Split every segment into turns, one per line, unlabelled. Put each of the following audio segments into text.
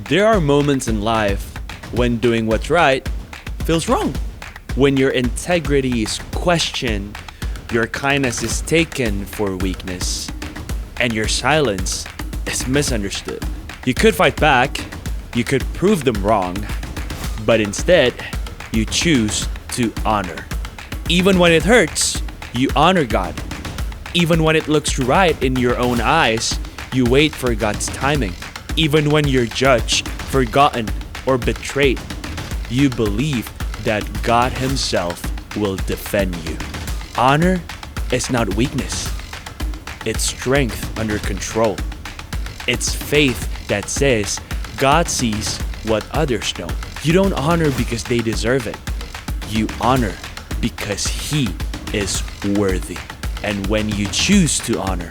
There are moments in life when doing what's right feels wrong. When your integrity is questioned, your kindness is taken for weakness, and your silence is misunderstood. You could fight back, you could prove them wrong, but instead, you choose to honor. Even when it hurts, you honor God. Even when it looks right in your own eyes, you wait for God's timing. Even when you're judged, forgotten, or betrayed, you believe that God Himself will defend you. Honor is not weakness. It's strength under control. It's faith that says God sees what others don't. You don't honor because they deserve it. You honor because He is worthy. And when you choose to honor,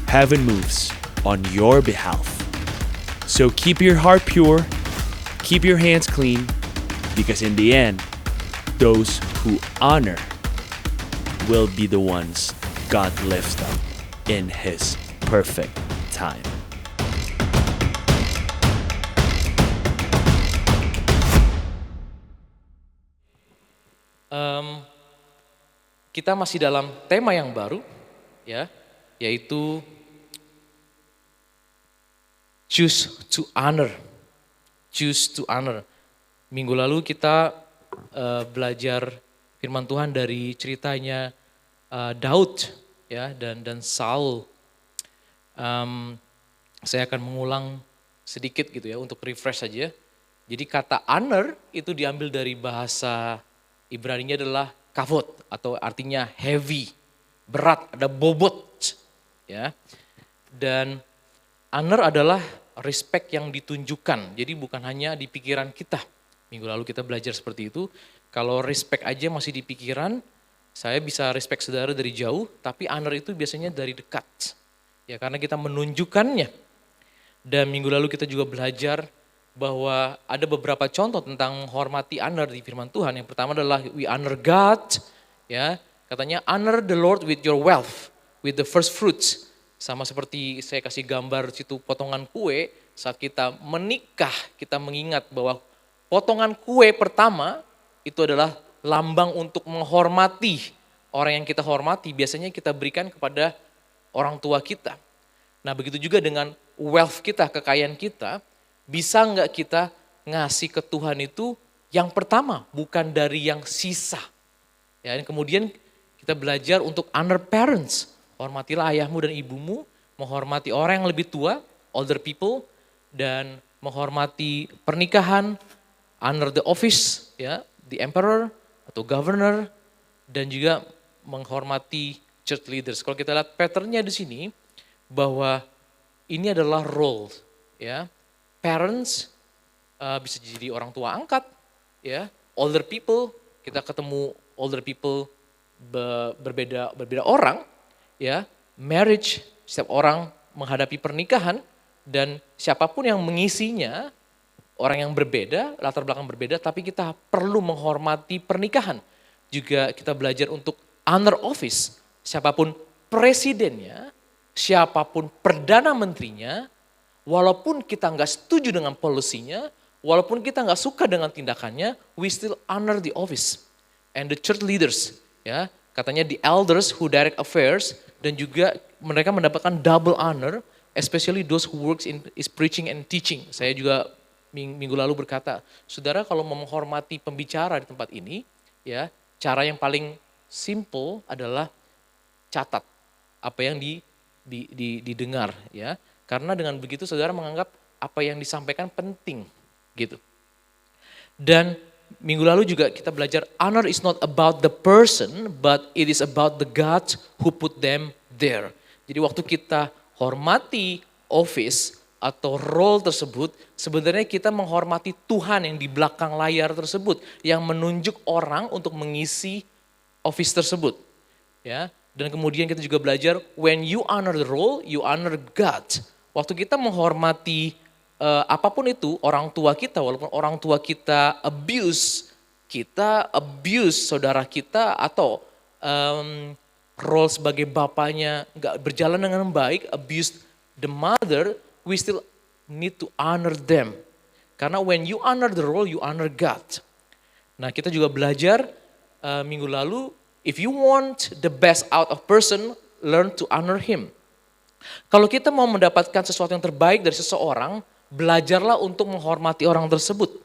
heaven moves on your behalf. So keep your heart pure, keep your hands clean, because in the end, those who honor will be the ones God lifts up in His perfect time.
Kita masih dalam tema yang baru, ya, yaitu choose to honor. Choose to honor. Minggu lalu kita belajar firman Tuhan dari ceritanya Daud, ya, dan Saul. Saya akan mengulang sedikit gitu ya untuk refresh saja. Jadi kata honor itu diambil dari bahasa Ibrani-nya adalah kavod atau artinya heavy, berat, ada bobot, ya. Dan honor adalah respect yang ditunjukkan. Jadi bukan hanya di pikiran kita. Minggu lalu kita belajar seperti itu. Kalau respect aja masih di pikiran, saya bisa respect saudara dari jauh, tapi honor itu biasanya dari dekat. Ya, karena kita menunjukkannya. Dan minggu lalu kita juga belajar bahwa ada beberapa contoh tentang menghormati honor di firman Tuhan. Yang pertama adalah we honor God, ya. Katanya honor the Lord with your wealth, with the first fruits. Sama seperti saya kasih gambar situ potongan kue, saat kita menikah kita mengingat bahwa potongan kue pertama itu adalah lambang untuk menghormati orang yang kita hormati. Biasanya kita berikan kepada orang tua kita. Nah begitu juga dengan wealth kita, kekayaan kita. Bisa nggak kita ngasih ke Tuhan itu yang pertama, bukan dari yang sisa. Ya, dan kemudian kita belajar untuk honor parents. Hormatilah ayahmu dan ibumu, menghormati orang yang lebih tua, older people, dan menghormati pernikahan, honor the office, ya, the emperor atau governor, dan juga menghormati church leaders. Kalau kita lihat patternnya di sini, bahwa ini adalah role, ya. Parents bisa jadi orang tua angkat, ya. Older people, kita ketemu older people berbeda orang, ya. Marriage, setiap orang menghadapi pernikahan dan siapapun yang mengisinya, orang yang berbeda, latar belakang berbeda, tapi kita perlu menghormati pernikahan. Juga kita belajar untuk honor office, siapapun presidennya, siapapun perdana menterinya, walaupun kita nggak setuju dengan polisinya, walaupun kita nggak suka dengan tindakannya, we still honor the office. And the church leaders, ya, katanya the elders who direct affairs, dan juga mereka mendapatkan double honor, especially those who works in is preaching and teaching. Saya juga minggu lalu berkata, saudara kalau mau menghormati pembicara di tempat ini, ya, cara yang paling simple adalah catat apa yang didengar, ya. Karena dengan begitu saudara menganggap apa yang disampaikan penting gitu. Dan minggu lalu juga kita belajar honor is not about the person but it is about the God who put them there. Jadi waktu kita hormati office atau role tersebut, sebenarnya kita menghormati Tuhan yang di belakang layar tersebut yang menunjuk orang untuk mengisi office tersebut. Ya, dan kemudian kita juga belajar when you honor the role, you honor God. Waktu kita menghormati apapun itu, orang tua kita, walaupun orang tua kita abuse saudara kita atau role sebagai bapaknya nggak berjalan dengan baik, abuse the mother, we still need to honor them. Karena when you honor the role, you honor God. Nah, kita juga belajar minggu lalu, if you want the best out of person, learn to honor him. Kalau kita mau mendapatkan sesuatu yang terbaik dari seseorang, belajarlah untuk menghormati orang tersebut.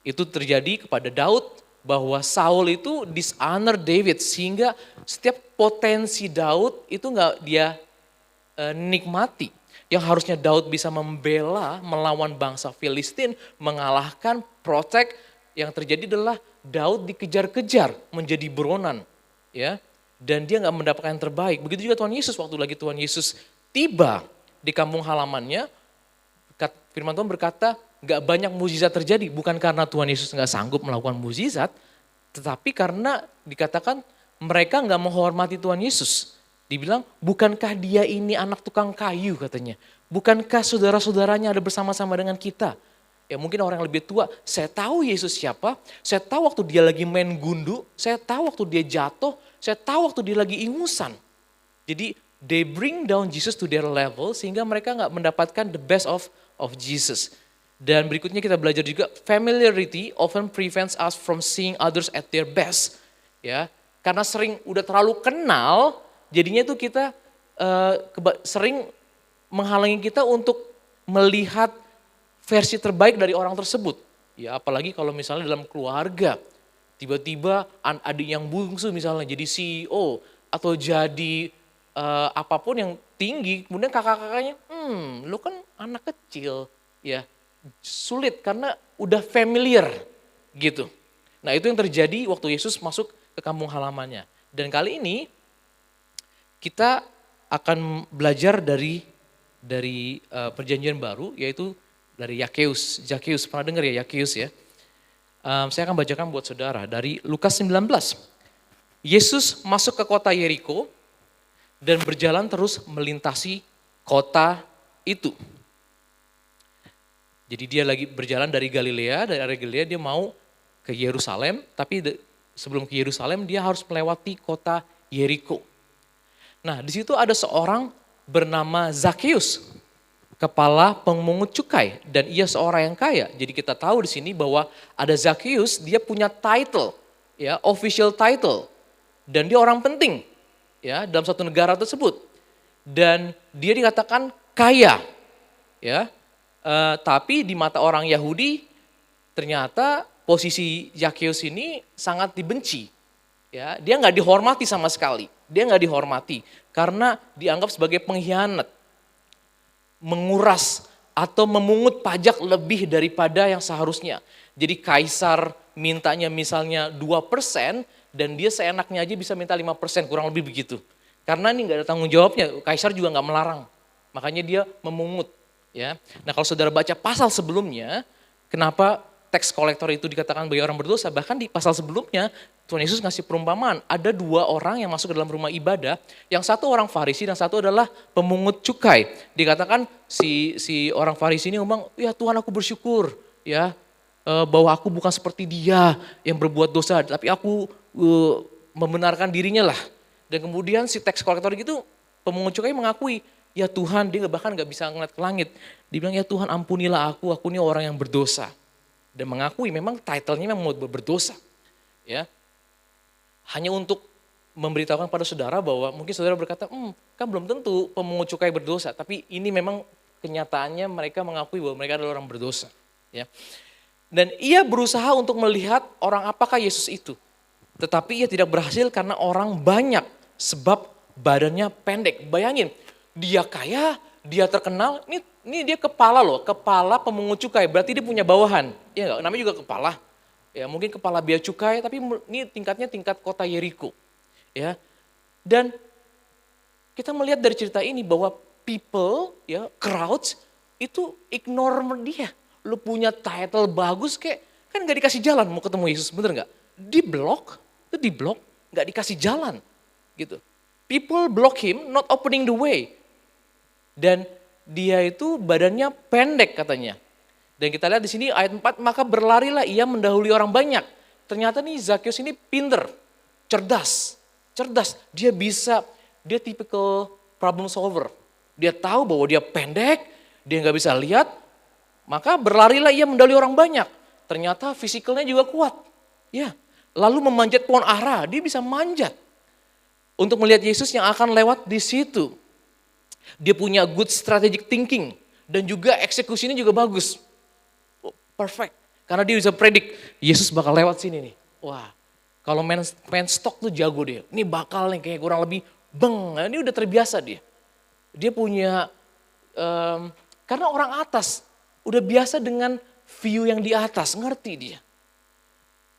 Itu terjadi kepada Daud, bahwa Saul itu dishonor David, sehingga setiap potensi Daud itu nggak dia nikmati. Yang harusnya Daud bisa membela, melawan bangsa Filistin, mengalahkan, protect, yang terjadi adalah Daud dikejar-kejar menjadi buronan, ya, dan dia nggak mendapatkan yang terbaik. Begitu juga Tuhan Yesus, waktu lagi Tuhan Yesus tiba di kampung halamannya, firman Tuhan berkata, nggak banyak mukjizat terjadi, bukan karena Tuhan Yesus nggak sanggup melakukan mukjizat, tetapi karena dikatakan mereka nggak menghormati Tuhan Yesus. Dibilang, bukankah dia ini anak tukang kayu katanya? Bukankah saudara-saudaranya ada bersama-sama dengan kita? Ya mungkin orang yang lebih tua, saya tahu Yesus siapa, saya tahu waktu dia lagi main gundu, saya tahu waktu dia jatuh, saya tahu waktu dia lagi ingusan. Jadi they bring down Jesus to their level sehingga mereka nggak mendapatkan the best of Jesus. Dan berikutnya kita belajar juga, familiarity often prevents us from seeing others at their best. Ya, karena sering udah terlalu kenal, jadinya itu kita sering menghalangi kita untuk melihat versi terbaik dari orang tersebut. Ya apalagi kalau misalnya dalam keluarga, tiba-tiba adik yang bungsu misalnya jadi CEO atau jadi apapun yang tinggi, kemudian kakak-kakaknya, lu kan anak kecil, ya sulit karena udah familiar gitu. Nah itu yang terjadi waktu Yesus masuk ke kampung halamannya. Dan kali ini kita akan belajar dari perjanjian baru, yaitu dari Zakheus, pernah dengar ya Zakheus ya? Saya akan bacakan buat saudara dari Lukas 19. Yesus masuk ke kota Yeriko dan berjalan terus melintasi kota itu. Jadi dia lagi berjalan dari area Galilea dia mau ke Yerusalem, tapi sebelum ke Yerusalem dia harus melewati kota Yeriko. Nah di situ ada seorang bernama Zakheus, kepala pemungut cukai, dan ia seorang yang kaya. Jadi kita tahu di sini bahwa ada Zakheus, dia punya title, ya official title, dan dia orang penting, ya dalam satu negara tersebut. Dan dia dikatakan kaya, ya. Tapi di mata orang Yahudi ternyata posisi Zakheus ini sangat dibenci, ya dia nggak dihormati sama sekali. Dia nggak dihormati karena dianggap sebagai pengkhianat, menguras atau memungut pajak lebih daripada yang seharusnya. Jadi kaisar mintanya misalnya 2% dan dia seenaknya aja bisa minta 5%, kurang lebih begitu. Karena ini nggak ada tanggung jawabnya, kaisar juga nggak melarang, makanya dia memungut. Ya, nah kalau saudara baca pasal sebelumnya, kenapa tax collector itu dikatakan bagi orang berdosa? Bahkan di pasal sebelumnya Tuhan Yesus ngasih perumpamaan, ada dua orang yang masuk ke dalam rumah ibadah, yang satu orang Farisi dan satu adalah pemungut cukai. Dikatakan si orang Farisi ini ngomong, ya Tuhan aku bersyukur ya bahwa aku bukan seperti dia yang berbuat dosa, tapi aku membenarkan dirinya lah. Dan kemudian si tax collector gitu, pemungut cukai mengakui, ya Tuhan, dia bahkan gak bisa ngeliat ke langit. Dia bilang, ya Tuhan ampunilah aku ini orang yang berdosa. Dan mengakui memang title-nya memang mau berdosa. Ya, hanya untuk memberitahukan pada saudara bahwa mungkin saudara berkata, kan belum tentu pemungut cukai berdosa. Tapi ini memang kenyataannya mereka mengakui bahwa mereka adalah orang berdosa. Ya. Dan ia berusaha untuk melihat orang apakah Yesus itu. Tetapi ia tidak berhasil karena orang banyak sebab badannya pendek. Bayangin, dia kaya, dia terkenal, ini dia kepala loh, kepala pemungut cukai, berarti dia punya bawahan. Ya enggak, namanya juga kepala. Ya mungkin kepala bea cukai, tapi ini tingkatnya tingkat kota Yeriko. Ya. Dan kita melihat dari cerita ini bahwa people, ya crowds itu ignore dia. Lu punya title bagus kayak kan gak dikasih jalan mau ketemu Yesus, bener gak? Di blok, gak dikasih jalan gitu. People block him, not opening the way. Dan dia itu badannya pendek katanya. Dan kita lihat di sini ayat 4, maka berlarilah ia mendahului orang banyak. Ternyata nih Zakheus ini pinter, cerdas. Dia tipikal problem solver. Dia tahu bahwa dia pendek, dia nggak bisa lihat, Maka berlarilah ia mendahului orang banyak. Ternyata fisikalnya juga kuat. Ya, lalu memanjat pohon ara, dia bisa manjat. Untuk melihat Yesus yang akan lewat di situ. Dia punya good strategic thinking. Dan juga eksekusinya juga bagus. Perfect. Karena dia bisa predik, Yesus bakal lewat sini nih. Wah, kalau main stok tuh jago dia. Ini bakal nih kayak kurang lebih beng. Nah, ini udah terbiasa dia. Dia punya, karena orang atas udah biasa dengan view yang di atas, ngerti dia.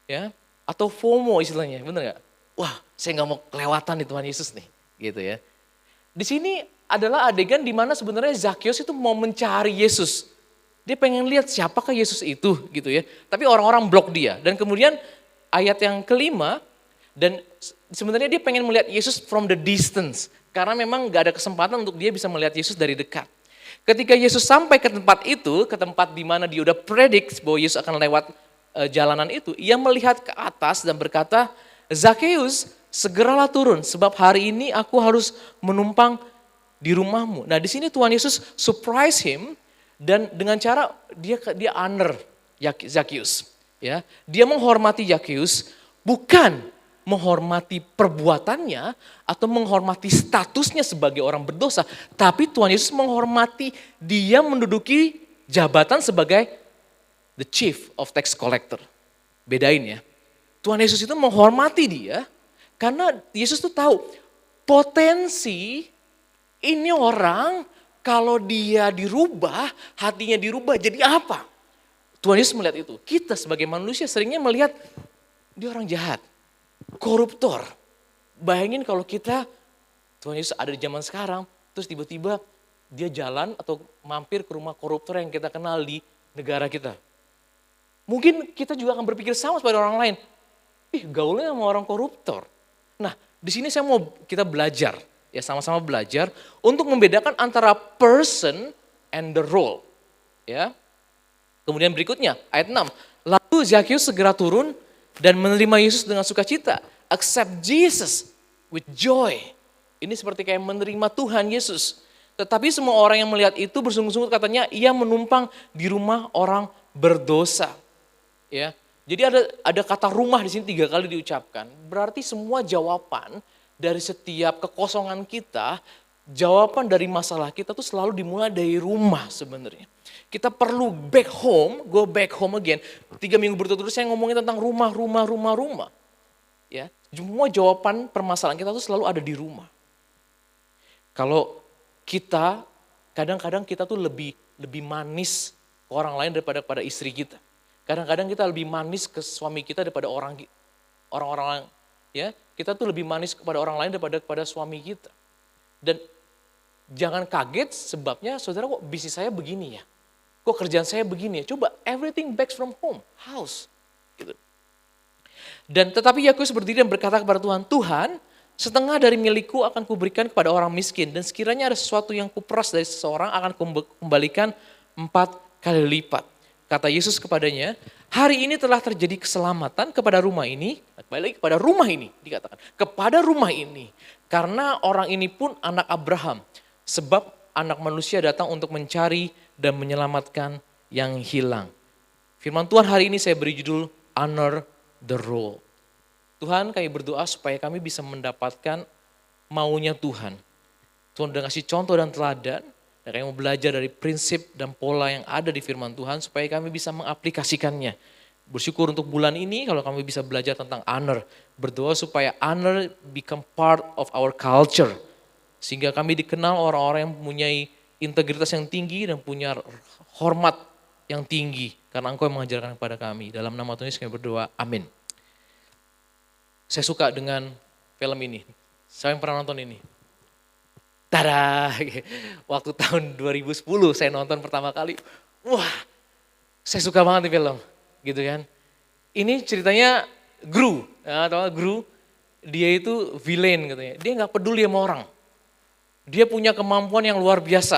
Ya, atau FOMO istilahnya, bener gak? Wah, saya nggak mau kelewatan nih Tuhan Yesus nih, gitu ya. Di sini adalah adegan di mana sebenarnya Zakheus itu mau mencari Yesus. Dia pengen lihat siapakah Yesus itu, gitu ya. Tapi orang-orang blok dia. Dan kemudian ayat yang kelima, dan sebenarnya dia pengen melihat Yesus from the distance. Karena memang gak ada kesempatan untuk dia bisa melihat Yesus dari dekat. Ketika Yesus sampai ke tempat itu, ke tempat di mana dia udah predik bahwa Yesus akan lewat jalanan itu, ia melihat ke atas dan berkata, Zakheus, segeralah turun sebab hari ini aku harus menumpang di rumahmu. Nah, di sini Tuhan Yesus surprise him dan dengan cara dia honor Zakheus, ya. Dia menghormati Zakheus bukan menghormati perbuatannya atau menghormati statusnya sebagai orang berdosa, tapi Tuhan Yesus menghormati dia menduduki jabatan sebagai the chief of tax collector. Bedain ya. Tuhan Yesus itu menghormati dia karena Yesus tuh tahu potensi ini orang kalau dia dirubah, hatinya dirubah jadi apa? Tuhan Yesus melihat itu. Kita sebagai manusia seringnya melihat dia orang jahat. Koruptor. Bayangin kalau kita, Tuhan Yesus ada di zaman sekarang, terus tiba-tiba dia jalan atau mampir ke rumah koruptor yang kita kenal di negara kita. Mungkin kita juga akan berpikir sama seperti orang lain. Ih, gaulnya sama orang koruptor. Nah, di sini saya mau kita belajar, ya sama-sama belajar untuk membedakan antara person and the role. Ya. Kemudian berikutnya, ayat 6. Lalu Zakheus segera turun dan menerima Yesus dengan sukacita. Accept Jesus with joy. Ini seperti kayak menerima Tuhan Yesus. Tetapi semua orang yang melihat itu bersungguh-sungguh katanya ia menumpang di rumah orang berdosa. Ya, jadi ada kata rumah di sini 3 kali diucapkan. Berarti semua jawaban dari setiap kekosongan kita, jawaban dari masalah kita tuh selalu dimulai dari rumah sebenarnya. Kita perlu back home, go back home again. 3 minggu berturut-turut saya ngomongin tentang rumah. Ya, semua jawaban permasalahan kita tuh selalu ada di rumah. Kalau kita, kadang-kadang kita tuh lebih manis ke orang lain daripada pada istri kita. Kadang-kadang kita lebih manis ke suami kita daripada orang-orang, ya. Kita tuh lebih manis kepada orang lain daripada suami kita. Dan jangan kaget sebabnya, saudara, kok bisnis saya begini ya? Kok kerjaan saya begini ya? Coba everything back from home, house. Gitu. Dan tetapi Yakub berdiri dan berkata kepada Tuhan, Tuhan, setengah dari milikku akan kuberikan kepada orang miskin. Dan sekiranya ada sesuatu yang kuperas dari seseorang akan kembalikan 4 kali lipat. Kata Yesus kepadanya, hari ini telah terjadi keselamatan kepada rumah ini. Kembali lagi kepada rumah ini dikatakan. Kepada rumah ini. Karena orang ini pun anak Abraham. Sebab anak manusia datang untuk mencari dan menyelamatkan yang hilang. Firman Tuhan hari ini saya beri judul Honor the Role. Tuhan, kami berdoa supaya kami bisa mendapatkan maunya Tuhan. Tuhan udah ngasih contoh dan teladan. Dan kami mau belajar dari prinsip dan pola yang ada di firman Tuhan supaya kami bisa mengaplikasikannya. Bersyukur untuk bulan ini kalau kami bisa belajar tentang honor. Berdoa supaya honor become part of our culture. Sehingga kami dikenal orang-orang yang mempunyai integritas yang tinggi dan punya hormat yang tinggi. Karena Engkau yang mengajarkan kepada kami. Dalam nama Tuhan Yesus kami berdoa, amin. Saya suka dengan film ini. Saya yang pernah nonton ini. Tada! Waktu tahun 2010 saya nonton pertama kali. Wah, saya suka banget nih film. Gitu kan. Ini ceritanya Gru. Tahu Gru? Dia itu villain katanya. Dia gak peduli sama orang. Dia punya kemampuan yang luar biasa.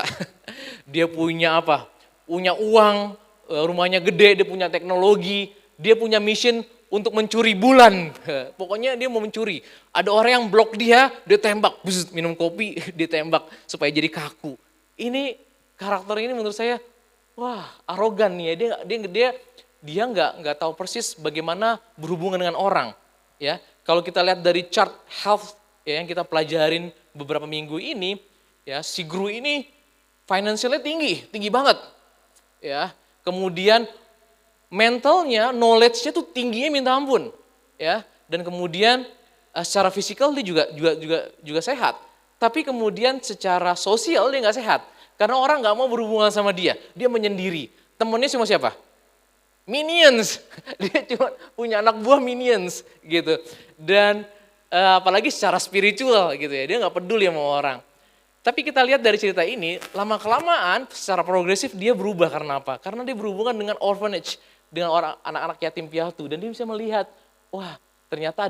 Dia punya apa? Punya uang, rumahnya gede, dia punya teknologi, dia punya mission untuk mencuri bulan. Pokoknya dia mau mencuri. Ada orang yang blok dia tembak. Buzz, minum kopi, dia tembak supaya jadi kaku. Ini karakter ini menurut saya wah arogan nih ya, dia nggak tahu persis bagaimana berhubungan dengan orang. Ya, kalau kita lihat dari chart health ya, yang kita pelajarin beberapa minggu ini, ya si guru ini financialnya tinggi banget. Ya, kemudian mentalnya, knowledge-nya tuh tingginya minta ampun. Ya, dan kemudian secara fisikal dia juga sehat. Tapi kemudian secara sosial dia nggak sehat. Karena orang nggak mau berhubungan sama dia. Dia menyendiri. Temennya cuma siapa? Minions. Dia cuma punya anak buah minions gitu. Dan apalagi secara spiritual gitu ya. Dia nggak peduli sama orang. Tapi kita lihat dari cerita ini, lama-kelamaan secara progresif dia berubah karena apa? Karena dia berhubungan dengan orphanage, dengan orang anak-anak yatim piatu. Dan dia bisa melihat, wah ternyata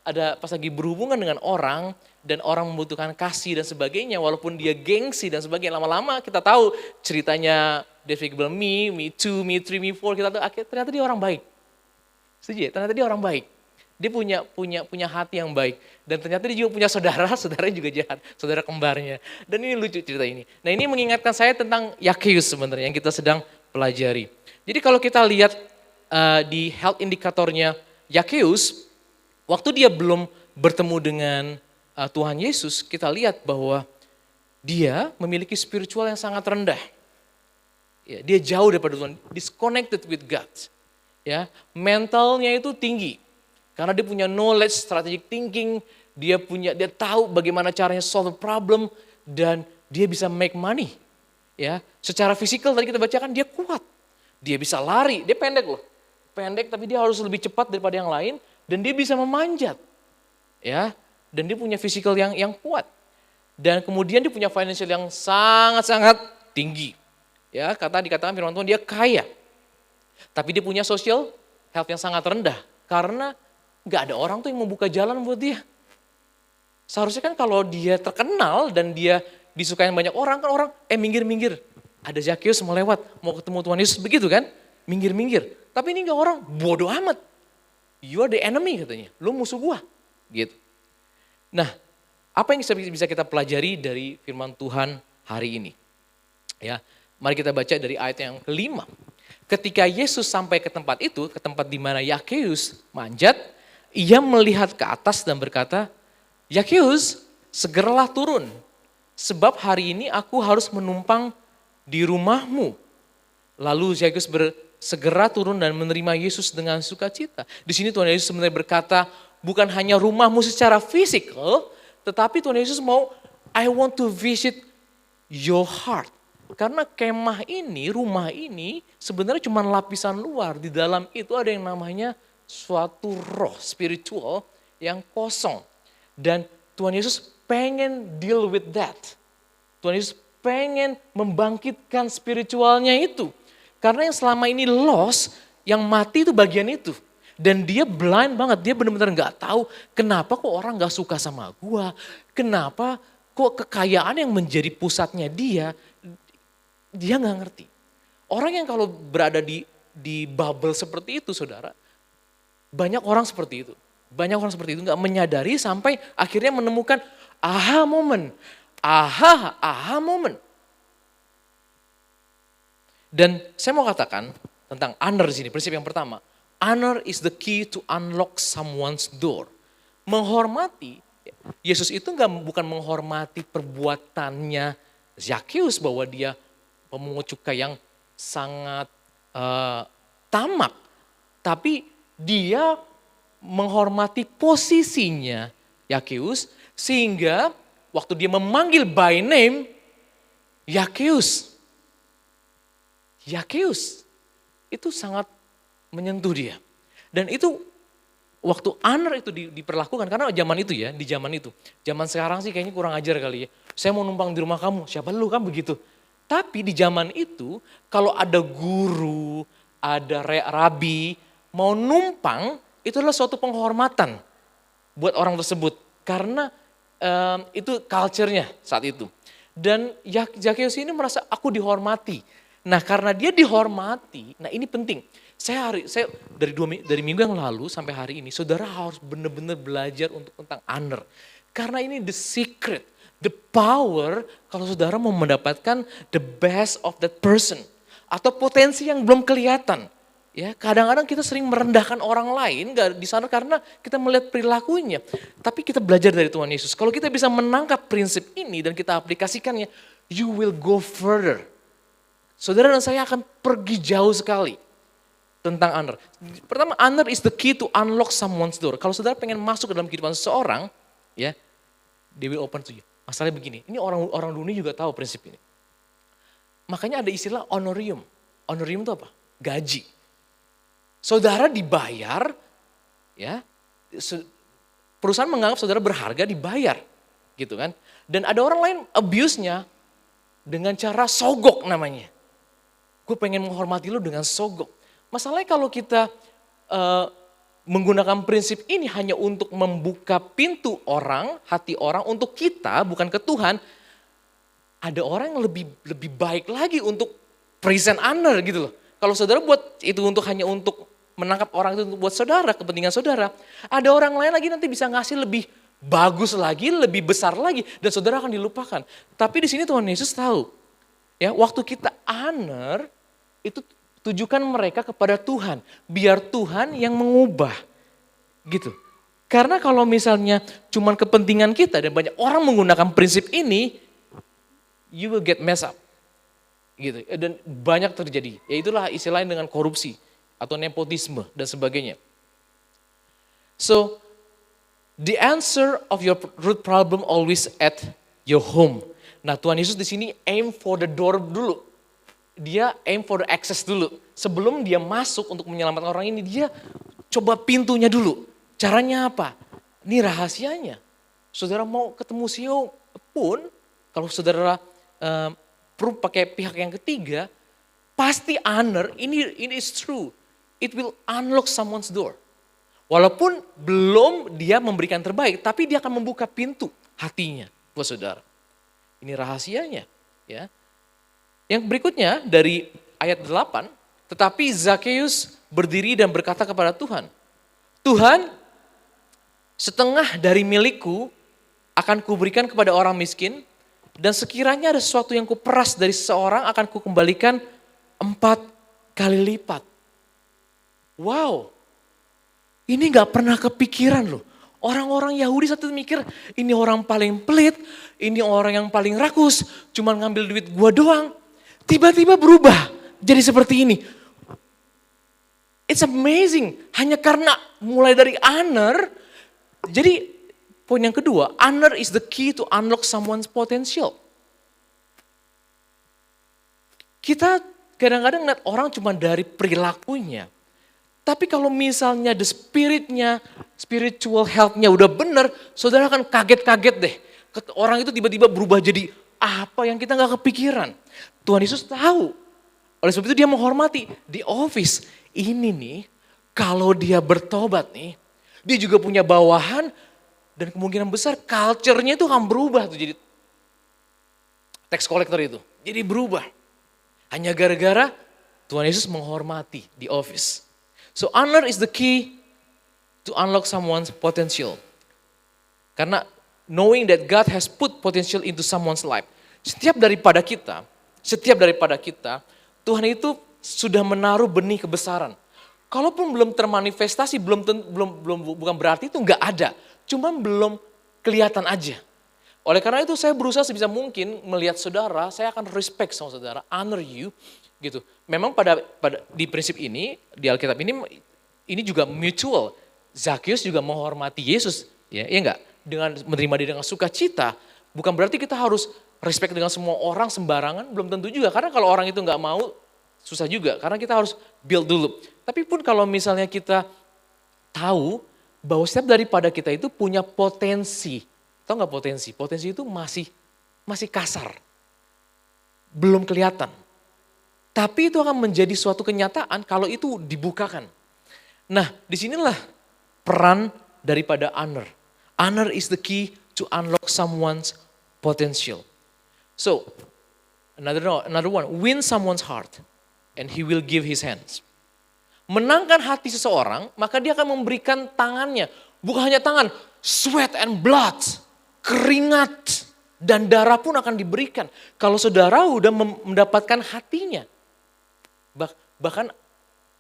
ada pas lagi berhubungan dengan orang, dan orang membutuhkan kasih dan sebagainya, walaupun dia gengsi dan sebagainya, lama-lama kita tahu ceritanya Despicable Me, Me Too, Me Three, Me Four, kita tahu ternyata dia orang baik. Setuju ya? Ternyata dia orang baik. Dia punya hati yang baik. Dan ternyata dia juga punya saudaranya juga jahat, saudara kembarnya. Dan ini lucu cerita ini. Nah ini mengingatkan saya tentang Yakeus sebenarnya yang kita sedang pelajari. Jadi kalau kita lihat di health indikatornya Yakeus, waktu dia belum bertemu dengan Tuhan Yesus, kita lihat bahwa dia memiliki spiritual yang sangat rendah. Ya, dia jauh daripada Tuhan, disconnected with God. Ya, mentalnya itu tinggi. Karena dia punya knowledge, strategic thinking, dia tahu bagaimana caranya solve problem, dan dia bisa make money. Ya, secara fisikal tadi kita bacakan dia kuat. Dia bisa lari, dia pendek loh. Pendek tapi dia harus lebih cepat daripada yang lain, dan dia bisa memanjat. Ya, dan dia punya fisikal yang kuat. Dan kemudian dia punya financial yang sangat-sangat tinggi. Ya, dikatakan firman Tuhan dia kaya. Tapi dia punya social health yang sangat rendah. Karena gak ada orang tuh yang membuka jalan buat dia. Seharusnya kan kalau dia terkenal dan dia disukai banyak orang, kan orang minggir-minggir. Ada Zakheus mau lewat, mau ketemu Tuhan Yesus, begitu kan? Minggir-minggir. Tapi ini gak, orang bodoh amat. You are the enemy katanya, lu musuh gua. Gitu. Nah, apa yang bisa kita pelajari dari firman Tuhan hari ini? Ya, mari kita baca dari ayat yang kelima. Ketika Yesus sampai ke tempat itu, ke tempat di mana Zakheus manjat, ia melihat ke atas dan berkata, Zakheus, segeralah turun, sebab hari ini aku harus menumpang di rumahmu. Lalu Zakheus segera turun dan menerima Yesus dengan sukacita. Di sini Tuhan Yesus sebenarnya berkata, bukan hanya rumahmu secara fisikal, tetapi Tuhan Yesus mau, I want to visit your heart. Karena kemah ini, rumah ini sebenarnya cuma lapisan luar. Di dalam itu ada yang namanya suatu roh spiritual yang kosong. Dan Tuhan Yesus pengen deal with that. Tuhan Yesus pengen membangkitkan spiritualnya itu. Karena yang selama ini lost, yang mati itu bagian itu. Dan dia blind banget, dia benar-benar gak tahu kenapa kok orang gak suka sama gua. Kenapa kok kekayaan yang menjadi pusatnya dia gak ngerti. Orang yang kalau berada di bubble seperti itu saudara, banyak orang seperti itu. Banyak orang seperti itu gak menyadari sampai akhirnya menemukan aha moment. Aha moment. Dan saya mau katakan tentang honor di sini, prinsip yang pertama. Honor is the key to unlock someone's door. Menghormati, Yesus itu bukan menghormati perbuatannya Zakheus bahwa dia pemungut cukai yang sangat tamak. Tapi dia menghormati posisinya Zakheus sehingga waktu dia memanggil by name Zakheus itu sangat menyentuh dia. Dan itu waktu honor itu diperlakukan karena zaman itu ya, di zaman itu. Zaman sekarang sih kayaknya kurang ajar kali ya. Saya mau numpang di rumah kamu, siapa lu kan begitu. Tapi di zaman itu kalau ada guru, ada rabi mau numpang, itu adalah suatu penghormatan buat orang tersebut. Karena itu culture-nya saat itu. Dan Zakheus ini merasa aku dihormati. Nah karena dia dihormati, nah ini penting. Saya dari minggu yang lalu sampai hari ini, saudara harus benar-benar belajar untuk tentang honor. Karena ini the secret, the power kalau saudara mau mendapatkan the best of that person. atau potensi yang belum kelihatan. Ya, kadang-kadang kita sering merendahkan orang lain gak di sana karena kita melihat perilakunya. Tapi kita belajar dari Tuhan Yesus. Kalau kita bisa menangkap prinsip ini dan kita aplikasikannya, you will go further. Saudara dan saya akan pergi jauh sekali tentang honor. Pertama, honor is the key to unlock someone's door. Kalau saudara pengen masuk ke dalam kehidupan seseorang, ya, they will open to you. Masalahnya begini, ini orang dunia juga tahu prinsip ini. Makanya ada istilah honorium. Honorium itu apa? Gaji. Saudara dibayar, ya, perusahaan menganggap saudara berharga dibayar, gitu kan. Dan ada orang lain abuse-nya dengan cara sogok namanya. Gue pengen menghormati lo dengan sogok. Masalahnya kalau kita menggunakan prinsip ini hanya untuk membuka pintu orang, hati orang untuk kita, bukan ke Tuhan, ada orang yang lebih baik lagi untuk present honor gitu loh. Kalau saudara buat itu hanya untuk menangkap orang itu buat saudara, kepentingan saudara, ada orang lain lagi nanti bisa ngasih lebih bagus lagi, lebih besar lagi, dan saudara akan dilupakan. Tapi di sini Tuhan Yesus tahu, ya, waktu kita honor, itu tujukan mereka kepada Tuhan, biar Tuhan yang mengubah, gitu. Karena kalau misalnya cuman kepentingan kita dan banyak orang menggunakan prinsip ini, you will get messed up. Gitu. Dan banyak terjadi. Ya itulah istilahnya dengan korupsi atau nepotisme dan sebagainya. So, the answer of your root problem always at your home. Nah, Tuhan Yesus di sini aim for the door dulu. Dia aim for the access dulu. Sebelum dia masuk untuk menyelamatkan orang ini, dia coba pintunya dulu. Caranya apa? Ini rahasianya. Saudara mau ketemu CEO pun, kalau saudara perlu pakai pihak yang ketiga, pasti honor, ini is true. It will unlock someone's door. Walaupun belum dia memberikan terbaik, tapi dia akan membuka pintu hatinya buat saudara. Ini rahasianya. Ya. Yang berikutnya dari ayat 8, tetapi Zakheus berdiri dan berkata kepada Tuhan, Tuhan, setengah dari milikku akan kuberikan kepada orang miskin, dan sekiranya ada sesuatu yang kuperas dari seseorang akan kukembalikan 4 kali lipat. Wow, ini gak pernah kepikiran loh. Orang-orang Yahudi satu mikir, ini orang paling pelit, ini orang yang paling rakus, cuman ngambil duit gua doang. Tiba-tiba berubah jadi seperti ini. It's amazing, hanya karena mulai dari honor, jadi poin yang kedua, honor is the key to unlock someone's potential. Kita kadang-kadang ngeliat orang cuma dari perilakunya. Tapi kalau misalnya the spiritnya, spiritual health-nya udah bener, saudara akan kaget-kaget deh. Orang itu tiba-tiba berubah jadi apa yang kita gak kepikiran. Tuhan Yesus tahu. Oleh sebab itu dia menghormati di office. Ini nih, kalau dia bertobat nih, dia juga punya bawahan, dan kemungkinan besar culture-nya itu akan berubah tuh jadi tax collector itu. Jadi berubah. Hanya gara-gara Tuhan Yesus menghormati di office. So honor is the key to unlock someone's potential. Karena knowing that God has put potential into someone's life. Setiap daripada kita, Tuhan itu sudah menaruh benih kebesaran. Kalaupun belum termanifestasi, bukan berarti itu enggak ada. Cuma belum kelihatan aja. Oleh karena itu saya berusaha sebisa mungkin melihat saudara, saya akan respect sama saudara, honor you, gitu. Memang di prinsip ini, di Alkitab ini juga mutual. Zakheus juga menghormati Yesus, ya enggak? Dengan menerima dia dengan sukacita, bukan berarti kita harus respect dengan semua orang sembarangan, belum tentu juga. Karena kalau orang itu enggak mau, susah juga. Karena kita harus build dulu. Tapi pun kalau misalnya kita tahu bahwa setiap daripada kita itu punya potensi. Tahu nggak potensi? Potensi itu masih kasar. Belum kelihatan. Tapi itu akan menjadi suatu kenyataan kalau itu dibukakan. Nah, disinilah peran daripada honor. Honor is the key to unlock someone's potential. So, another one, win someone's heart and he will give his hands. Menangkan hati seseorang, maka dia akan memberikan tangannya. Bukan hanya tangan, sweat and blood, keringat dan darah pun akan diberikan. Kalau saudara udah mendapatkan hatinya. Bahkan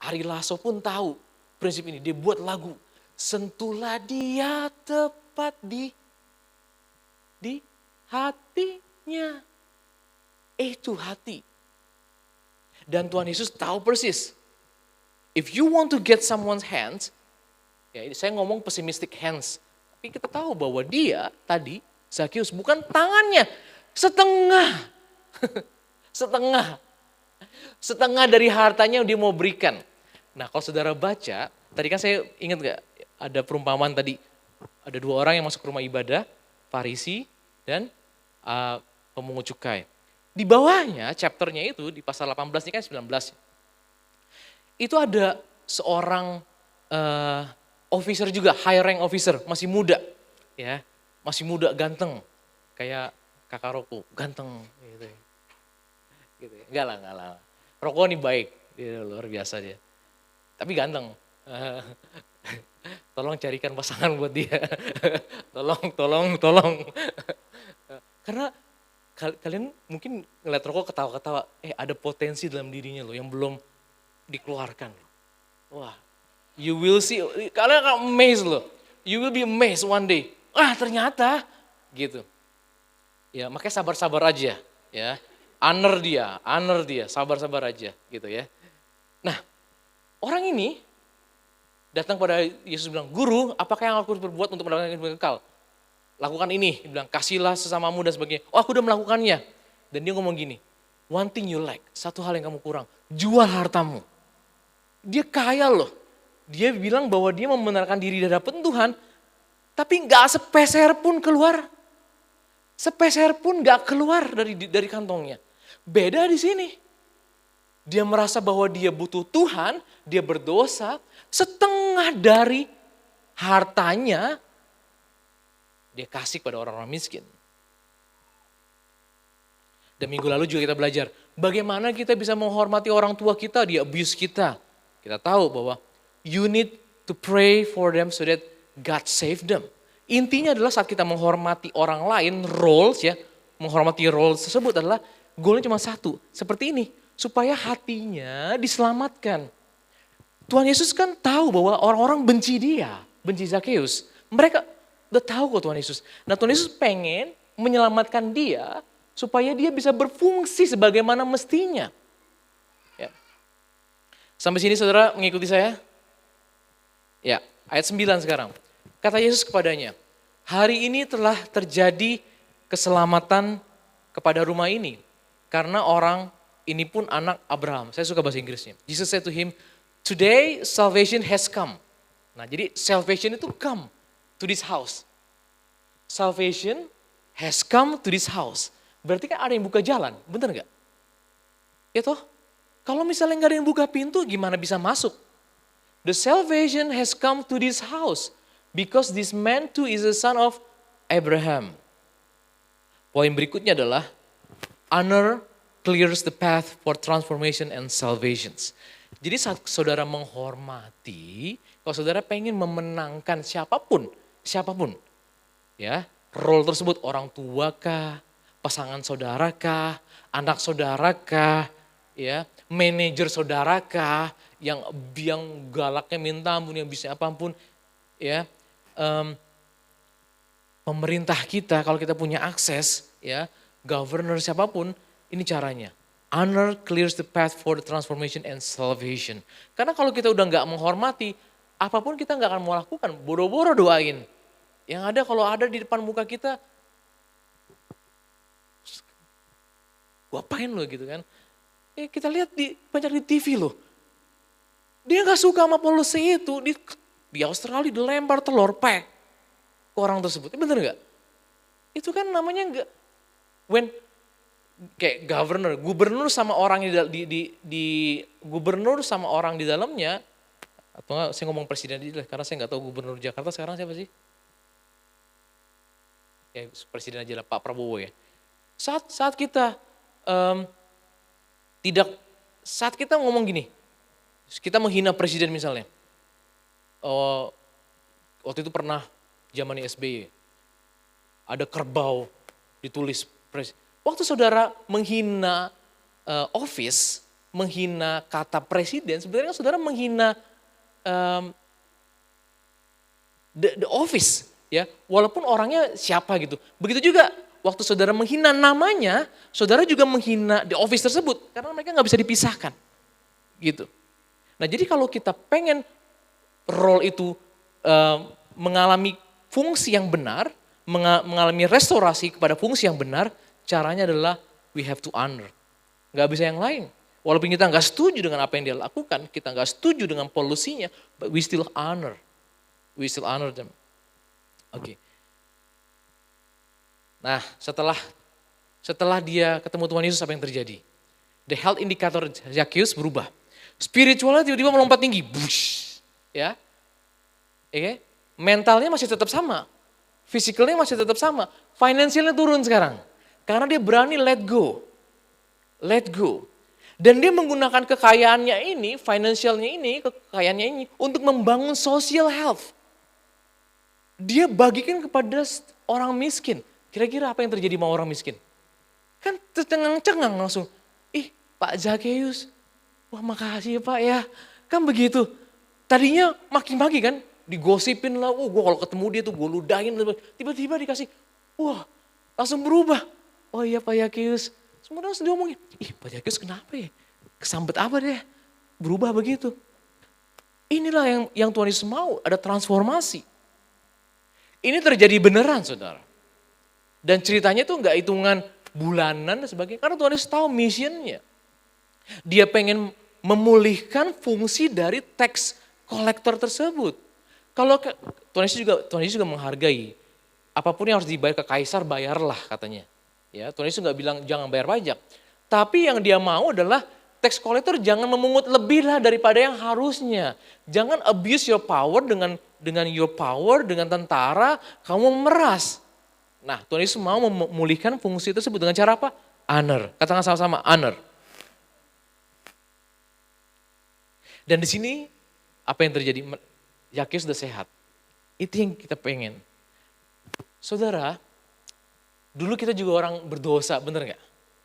Ari Lasso pun tahu prinsip ini. Dia buat lagu. Sentuhlah dia tepat di hatinya. Itu hati. Dan Tuhan Yesus tahu persis. If you want to get someone's hands, ya saya ngomong pessimistic hands. Tapi kita tahu bahwa dia tadi, Zakheus bukan tangannya. Setengah. Setengah dari hartanya dia mau berikan. Nah kalau saudara baca, tadi kan saya ingat gak ada perumpamaan tadi. Ada 2 orang yang masuk ke rumah ibadah, Farisi dan pemungut cukai. Di bawahnya, chapternya itu di pasal 18 ini kan 19. Itu ada seorang officer juga, high rank officer, masih muda. Ya, masih muda, ganteng. Kayak kakak Roko, ganteng. Gitu. Enggak lah. Roko ini baik, dia luar biasa dia. Tapi ganteng. Tolong carikan pasangan buat dia. Tolong. Karena kalian mungkin ngeliat Roko ketawa-ketawa, ada potensi dalam dirinya loh yang belum dikeluarkan. Wah, you will see, kalian akan amazed loh. You will be amazed one day. Ternyata gitu. Ya, makanya sabar-sabar aja ya. Honor dia, sabar-sabar aja gitu ya. Nah, orang ini datang pada Yesus bilang, "Guru, apakah yang aku harus berbuat untuk mendapatkan hidup kekal?" Lakukan ini, dia bilang, "Kasihlah sesamamu dan sebagainya." Oh, aku udah melakukannya. Dan dia ngomong gini, "One thing you lack, satu hal yang kamu kurang, jual hartamu." Dia kaya loh. Dia bilang bahwa dia membenarkan diri di hadapan Tuhan, tapi gak sepeser pun keluar. Sepeser pun gak keluar dari kantongnya. Beda di sini. Dia merasa bahwa dia butuh Tuhan, dia berdosa, setengah dari hartanya dia kasih pada orang-orang miskin. Dan minggu lalu juga kita belajar, bagaimana kita bisa menghormati orang tua kita, di abuse kita. Kita tahu bahwa you need to pray for them so that God save them. Intinya adalah saat kita menghormati orang lain, roles ya, menghormati roles tersebut adalah goalnya cuma satu, seperti ini, supaya hatinya diselamatkan. Tuhan Yesus kan tahu bahwa orang-orang benci dia, benci Zakheus. Mereka udah tahu kok Tuhan Yesus. Nah Tuhan Yesus pengen menyelamatkan dia supaya dia bisa berfungsi sebagaimana mestinya. Ya. Sampai sini saudara mengikuti saya? Ya, ayat 9 sekarang. Kata Yesus kepadanya, "Hari ini telah terjadi keselamatan kepada rumah ini. Karena orang ini pun anak Abraham." Saya suka bahasa Inggrisnya. Jesus said to him, "Today salvation has come." Nah jadi salvation itu come to this house. Salvation has come to this house. Berarti kan ada yang buka jalan, bener gak? Ya toh, kalau misalnya gak ada yang buka pintu gimana bisa masuk? The salvation has come to this house because this man too is a son of Abraham. Poin berikutnya adalah honor clears the path for transformation and salvations. Jadi saat saudara menghormati, kalau saudara pengen memenangkan siapapun, ya, role tersebut orang tua kah, pasangan saudara kah, anak saudara kah, ya, manajer saudara kah, yang galaknya minta ampun, yang bisa apapun, ya, pemerintah kita kalau kita punya akses, ya, governor siapapun, ini caranya. Honor clears the path for the transformation and salvation. Karena kalau kita udah gak menghormati, apapun kita gak akan mau lakukan, boro-boro doain. Yang ada kalau ada di depan muka kita, gua apain lo gitu kan. Kita lihat banyak di TV loh. Dia gak suka sama policy itu, di Australia dilempar telur pek ke orang tersebut. Bener gak? Itu kan namanya kayak gubernur sama orang gubernur sama orang di dalamnya, atau enggak saya ngomong presiden aja karena saya nggak tahu gubernur Jakarta sekarang siapa sih? Ya presiden aja lah, Pak Prabowo ya. Saat kita saat kita ngomong gini, kita menghina presiden misalnya, waktu itu pernah zaman SBY, ada kerbau ditulis presiden. Waktu saudara menghina office, menghina kata presiden, sebenarnya saudara menghina um, the office, ya. Walaupun orangnya siapa gitu. Begitu juga waktu saudara menghina namanya, saudara juga menghina the office tersebut karena mereka nggak bisa dipisahkan, gitu. Nah, jadi kalau kita pengen role itu mengalami fungsi yang benar, mengalami restorasi kepada fungsi yang benar, caranya adalah we have to honor. Nggak bisa yang lain. Walaupun kita nggak setuju dengan apa yang dia lakukan, kita nggak setuju dengan polusinya, but we still honor. We still honor them. Oke. Nah, setelah dia ketemu Tuhan Yesus, apa yang terjadi? The health indicator Zacchaeus berubah. Spiritualnya tiba-tiba melompat tinggi. Bush. Ya. Oke. Mentalnya masih tetap sama. Physicalnya masih tetap sama. Financialnya turun sekarang. Karena dia berani let go. Let go. Dan dia menggunakan kekayaannya ini, financialnya ini, kekayaannya ini untuk membangun social health. Dia bagikan kepada orang miskin. Kira-kira apa yang terjadi sama orang miskin? Kan tercengang-cengang langsung. Ih, Pak Zacchaeus, wah makasih ya Pak ya. Kan begitu. Tadinya maki-maki kan, digosipin lah, gue kalau ketemu dia tuh gue ludahin. Tiba-tiba dikasih, wah langsung berubah. Oh iya Pak Zacchaeus. Semua langsung diomongin, ih Pak Zacchaeus kenapa ya? Kesambet apa deh? Berubah begitu. Inilah yang Tuhan Yesus mau, ada transformasi. Ini terjadi beneran saudara. Dan ceritanya tuh gak hitungan bulanan dan sebagainya. Karena Tuhan Yesus tahu missionnya. Dia pengen memulihkan fungsi dari tax collector tersebut. Kalau Tuhan Yesus juga menghargai. Apapun yang harus dibayar ke kaisar bayarlah katanya. Ya, Tuhan Yesus gak bilang jangan bayar pajak. Tapi yang dia mau adalah tax collector jangan memungut lebih lah daripada yang harusnya. Jangan abuse your power dengan your power, dengan tentara, kamu memeras. Nah, Tuhan Yesus mau memulihkan fungsi tersebut dengan cara apa? Honor. Katakan sama-sama, honor. Dan di sini apa yang terjadi? Zacchaeus sudah sehat. Itu yang kita pengen. Saudara, dulu kita juga orang berdosa, bener gak?